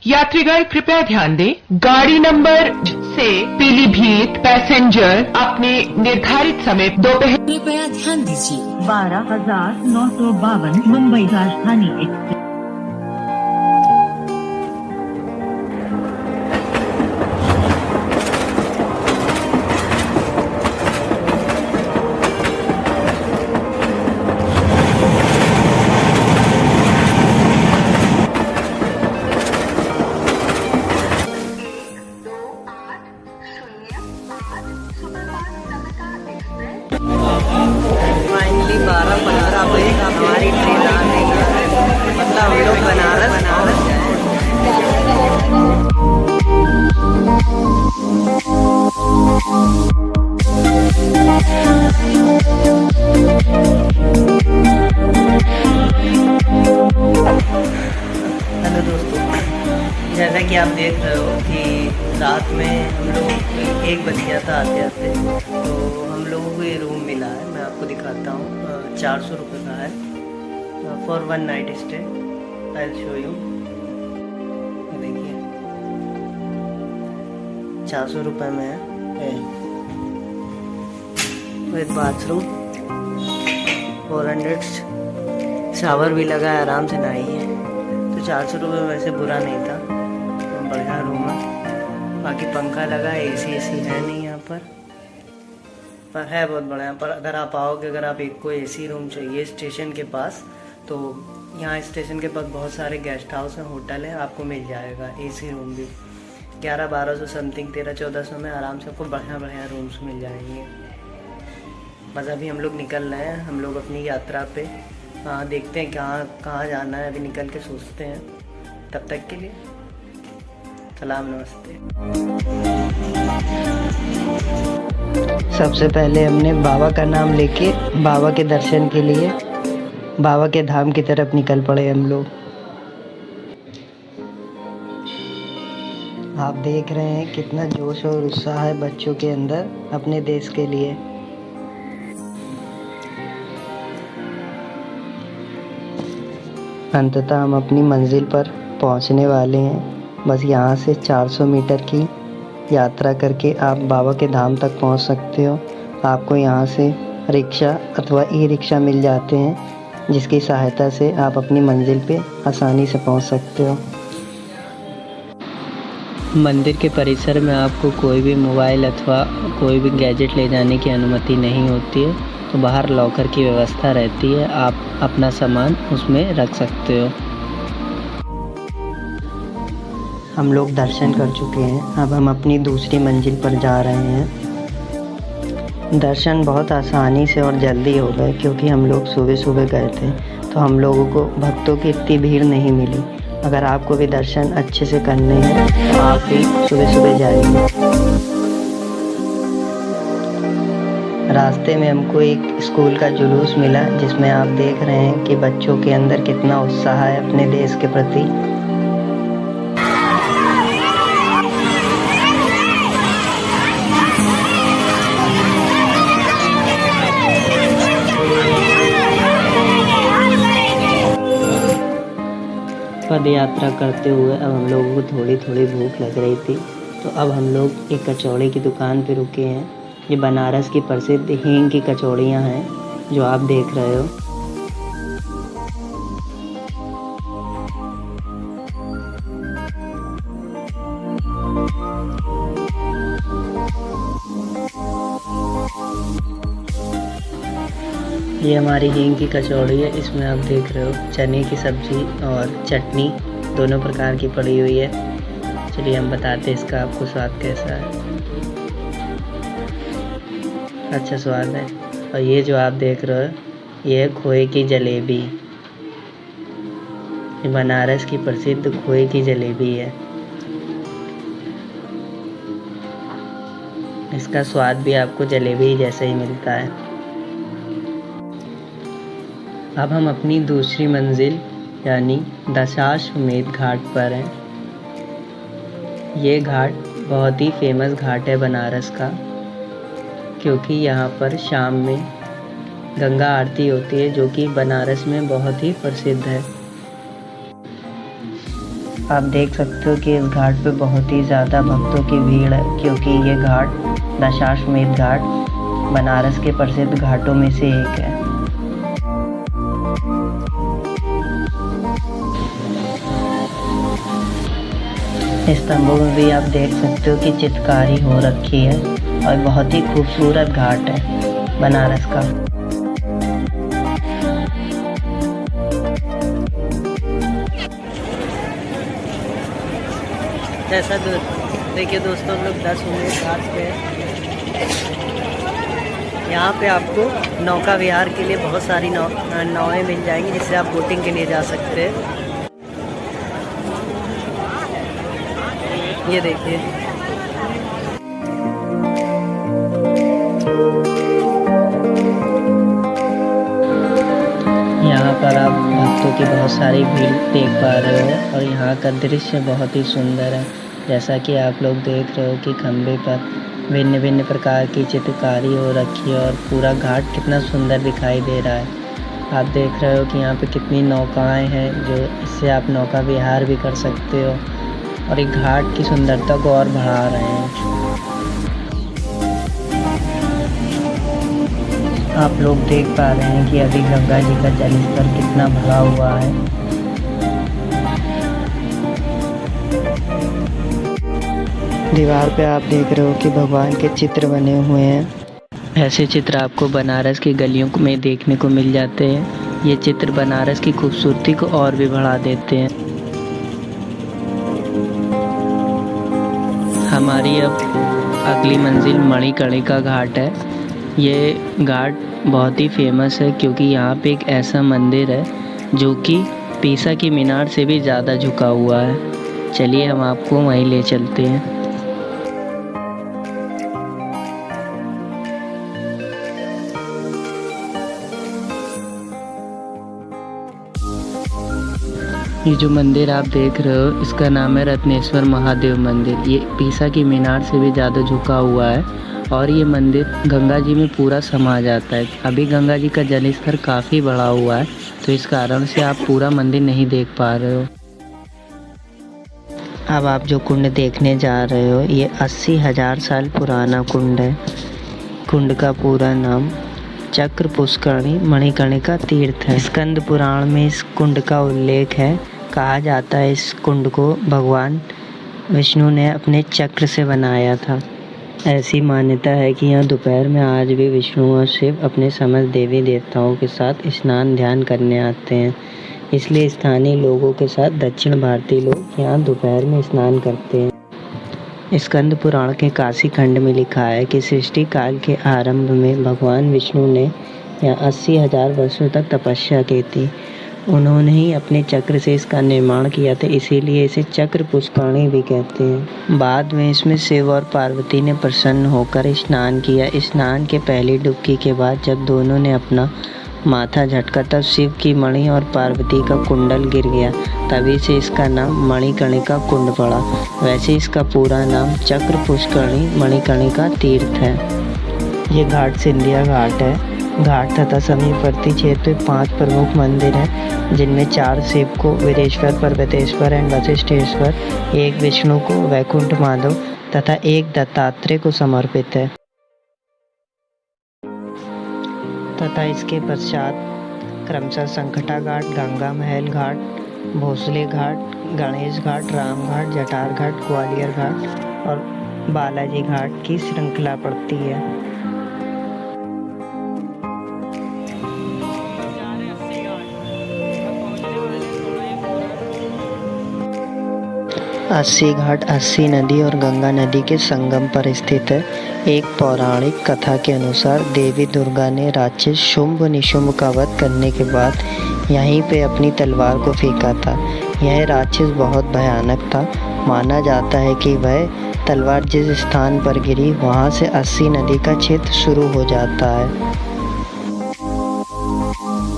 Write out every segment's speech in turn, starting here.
यात्रीगण कृपया ध्यान दें, गाड़ी नंबर से पीलीभीत पैसेंजर अपने निर्धारित समय दोपहर कृपया ध्यान दीजिए 12,952 मुंबई राजधानी एक्सप्रेस। फाइनली 12:15 बजे हमारी ट्रेन आ गई है। मतलब हम लोग बनारस हेलो दोस्तों, जैसा कि आप देख रहे हो कि रात में हम लोग 1 बज गया था आते आते, तो हम लोगों को ये रूम मिला है। मैं आपको दिखाता हूँ, 400 रुपये का है for 1 night stay. I will show you. देखिए 400 रुपये में है विद बाथरूम, 400 शावर भी लगा है, आराम से नहाइए। तो 400 रुपये वैसे बुरा नहीं था, बढ़िया रूम है। बाकी पंखा लगा है, एसी है नहीं यहाँ पर है बहुत बढ़िया। पर अगर आप आओगे, अगर आप एक को एसी रूम चाहिए स्टेशन के पास, तो यहाँ स्टेशन के पास बहुत सारे गेस्ट हाउस हैं, होटल है, आपको मिल जाएगा एसी रूम भी 1100-1200 समथिंग, 1300-1400 में आराम से आपको बढ़िया रूम्स मिल जाएंगे। बस अभी हम लोग निकल रहे हैं, हम लोग अपनी यात्रा पे देखते हैं कहाँ जाना है। अभी निकल के सोचते हैं। तब तक के लिए सलाम, नमस्ते। सबसे पहले हमने बाबा का नाम लेके बाबा के दर्शन के लिए बाबा के धाम की तरफ निकल पड़े हम लोग। आप देख रहे हैं कितना जोश और उत्साह है बच्चों के अंदर अपने देश के लिए। अंततः हम अपनी मंजिल पर पहुंचने वाले हैं। बस यहाँ से 400 मीटर की यात्रा करके आप बाबा के धाम तक पहुंच सकते हो। आपको यहाँ से रिक्शा अथवा ई रिक्शा मिल जाते हैं, जिसकी सहायता से आप अपनी मंजिल पे आसानी से पहुंच सकते हो। मंदिर के परिसर में आपको कोई भी मोबाइल अथवा कोई भी गैजेट ले जाने की अनुमति नहीं होती है, तो बाहर लॉकर की व्यवस्था रहती है, आप अपना सामान उसमें रख सकते हो। हम लोग दर्शन कर चुके हैं, अब हम अपनी दूसरी मंजिल पर जा रहे हैं। दर्शन बहुत आसानी से और जल्दी हो गए, क्योंकि हम लोग सुबह गए थे, तो हम लोगों को भक्तों की इतनी भीड़ नहीं मिली। अगर आपको भी दर्शन अच्छे से करने हैं तो आप भी सुबह जाइए। रास्ते में हमको एक स्कूल का जुलूस मिला, जिसमें आप देख रहे हैं कि बच्चों के अंदर कितना उत्साह है अपने देश के प्रति। पद यात्रा करते हुए अब हम लोगों को थोड़ी भूख लग रही थी, तो अब हम लोग एक कचौड़ी की दुकान पे रुके हैं। ये बनारस की प्रसिद्ध हींग की कचौड़ियाँ हैं, जो आप देख रहे हो। ये हमारी हींग की कचौड़ी है। इसमें आप देख रहे हो चने की सब्जी और चटनी दोनों प्रकार की पड़ी हुई है। चलिए हम बताते हैं इसका आपको स्वाद कैसा है। अच्छा स्वाद है। और ये जो आप देख रहे हो ये है खोए की जलेबी। ये बनारस की प्रसिद्ध खोए की जलेबी है। इसका स्वाद भी आपको जलेबी जैसा ही मिलता है। अब हम अपनी दूसरी मंजिल यानी दशाश्वमेध घाट पर हैं। ये घाट बहुत ही फेमस घाट है बनारस का, क्योंकि यहाँ पर शाम में गंगा आरती होती है, जो कि बनारस में बहुत ही प्रसिद्ध है। आप देख सकते हो कि इस घाट पे बहुत ही ज़्यादा भक्तों की भीड़ है, क्योंकि ये घाट दशाश्वमेध घाट बनारस के प्रसिद्ध घाटों में से एक है। स्तंभों में भी आप देख सकते हो कि चित्रकारी हो रखी है और बहुत ही खूबसूरत घाट है बनारस का। जैसा देखिए दोस्तों, हम लोग 10 घाट पे हैं। यहाँ पे आपको नौका विहार के लिए बहुत सारी नावें मिल जाएंगी, जिससे आप बोटिंग के लिए जा सकते हैं। ये देखिए, यहाँ पर आप भक्तों की बहुत सारी भीड़ देख पा रहे हो और यहाँ का दृश्य बहुत ही सुंदर है। जैसा कि आप लोग देख रहे हो कि खंबे पर भिन्न भिन्न प्रकार की चित्रकारी हो रखी है और पूरा घाट कितना सुंदर दिखाई दे रहा है। आप देख रहे हो कि यहाँ पे कितनी नौकाएं हैं, जो इससे आप नौका विहार भी कर सकते हो और एक घाट की सुंदरता को और बढ़ा रहे हैं। आप लोग देख पा रहे हैं कि अभी गंगा जी का जलस्तर कितना भरा हुआ है। दीवार पे आप देख रहे हो कि भगवान के चित्र बने हुए हैं। ऐसे चित्र आपको बनारस की गलियों में देखने को मिल जाते हैं। ये चित्र बनारस की खूबसूरती को और भी बढ़ा देते हैं। हमारी अब अगली मंजिल मणिकर्णिका घाट है। ये घाट बहुत ही फेमस है, क्योंकि यहाँ पे एक ऐसा मंदिर है जो कि पीसा की मीनार से भी ज़्यादा झुका हुआ है। चलिए हम आपको वहीं ले चलते हैं। ये जो मंदिर आप देख रहे हो, इसका नाम है रत्नेश्वर महादेव मंदिर। ये पीसा की मीनार से भी ज़्यादा झुका हुआ है और ये मंदिर गंगा जी में पूरा समा जाता है। अभी गंगा जी का जलस्तर काफ़ी बढ़ा हुआ है, तो इस कारण से आप पूरा मंदिर नहीं देख पा रहे हो। अब आप जो कुंड देखने जा रहे हो, ये 80,000 साल पुराना कुंड है। कुंड का पूरा नाम चक्र पुष्करणी मणिकर्णिका तीर्थ है। स्कंद पुराण में इस कुंड का उल्लेख है। कहा जाता है इस कुंड को भगवान विष्णु ने अपने चक्र से बनाया था। ऐसी मान्यता है कि यहाँ दोपहर में आज भी विष्णु और शिव अपने समस्त देवी देवताओं के साथ स्नान ध्यान करने आते हैं। इसलिए स्थानीय लोगों के साथ दक्षिण भारतीय लोग यहाँ दोपहर में स्नान करते हैं। स्कंद पुराण के काशी खंड में लिखा है कि सृष्टि काल के आरंभ में भगवान विष्णु ने यहाँ 80,000 वर्षों तक तपस्या की थी। उन्होंने ही अपने चक्र से इसका निर्माण किया था, इसीलिए इसे चक्र पुष्करणी भी कहते हैं। बाद में इसमें शिव और पार्वती ने प्रसन्न होकर स्नान किया। स्नान के पहली डुबकी के बाद जब दोनों ने अपना माथा झटका, तब शिव की मणि और पार्वती का कुंडल गिर गया। तभी से इसका नाम मणिकर्णिका कुंड पड़ा। वैसे इसका पूरा नाम चक्र पुष्करणी मणिकर्णिका तीर्थ है। ये घाट सिंधिया घाट है। घाट तथा समीपवर्ती क्षेत्र में 5 प्रमुख मंदिर हैं, जिनमें 4 शिव को, वीरेश्वर, पर्वतेश्वर एवं वशिष्ठेश्वर, 1 विष्णु को, वैकुंठ माधव तथा 1 दत्तात्रेय को समर्पित है। तथा इसके पश्चात क्रमशः संकटा घाट, गंगा महल घाट, भोसले घाट, गणेश घाट, राम घाट, जटार घाट, ग्वालियर घाट और बालाजी घाट की श्रृंखला पड़ती है। अस्सी घाट अस्सी नदी और गंगा नदी के संगम पर स्थित है। एक पौराणिक कथा के अनुसार देवी दुर्गा ने राक्षस शुंभ निशुंभ का वध करने के बाद यहीं पे अपनी तलवार को फेंका था। यह राक्षस बहुत भयानक था। माना जाता है कि वह तलवार जिस स्थान पर गिरी वहां से अस्सी नदी का क्षेत्र शुरू हो जाता है।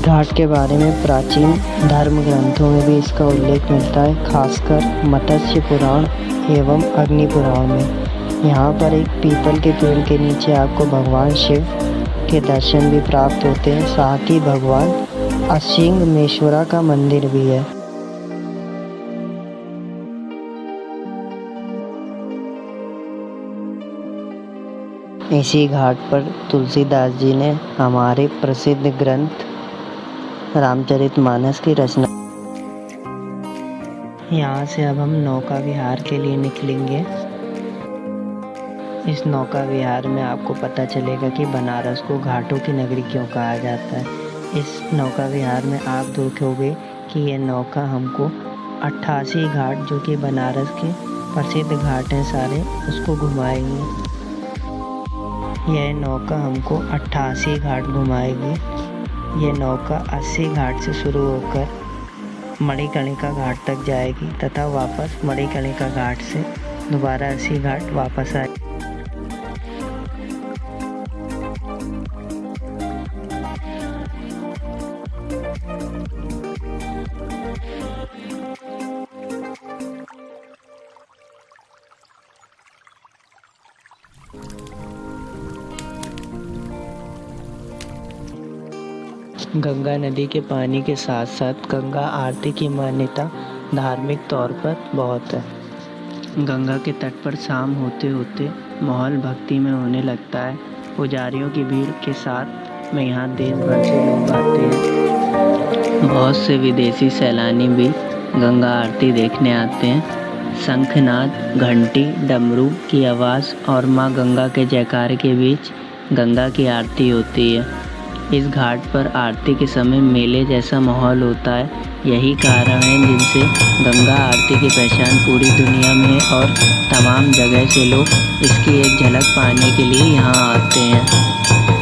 घाट के बारे में प्राचीन धर्म ग्रंथों में भी इसका उल्लेख मिलता है, खासकर मत्स्य पुराण एवं अग्नि पुराण में। यहाँ पर एक पीपल के पेड़ के नीचे आपको भगवान शिव के दर्शन भी प्राप्त होते हैं। साथ ही भगवान असिंगमेश्वरा का मंदिर भी है। इसी घाट पर तुलसीदास जी ने हमारे प्रसिद्ध ग्रंथ रामचरितमानस की रचना। यहाँ से अब हम नौका विहार के लिए निकलेंगे। इस नौका विहार में आपको पता चलेगा कि बनारस को घाटों की नगरी क्यों कहा जाता है। इस नौका विहार में आप देखोगे कि ये नौका हमको 88 घाट, जो कि बनारस के प्रसिद्ध घाट हैं सारे, उसको घुमाएंगे। यह नौका हमको 88 घाट घुमाएगी। यह नौका 80 घाट से शुरू होकर मणिकर्णिका घाट तक जाएगी तथा वापस मणिकर्णिका घाट से दोबारा 80 घाट वापस आएगी। गंगा नदी के पानी के साथ साथ गंगा आरती की मान्यता धार्मिक तौर पर बहुत है। गंगा के तट पर शाम होते होते माहौल भक्ति में होने लगता है। पुजारियों की भीड़ के साथ में यहाँ देश भर से लोग आते हैं। बहुत से विदेशी सैलानी भी गंगा आरती देखने आते हैं। शंखनाद, घंटी, डमरू की आवाज़ और माँ गंगा के जयकारे के बीच गंगा की आरती होती है। इस घाट पर आरती के समय मेले जैसा माहौल होता है। यही कारण है जिनसे गंगा आरती की पहचान पूरी दुनिया में है और तमाम जगह से लोग इसकी एक झलक पाने के लिए यहाँ आते हैं।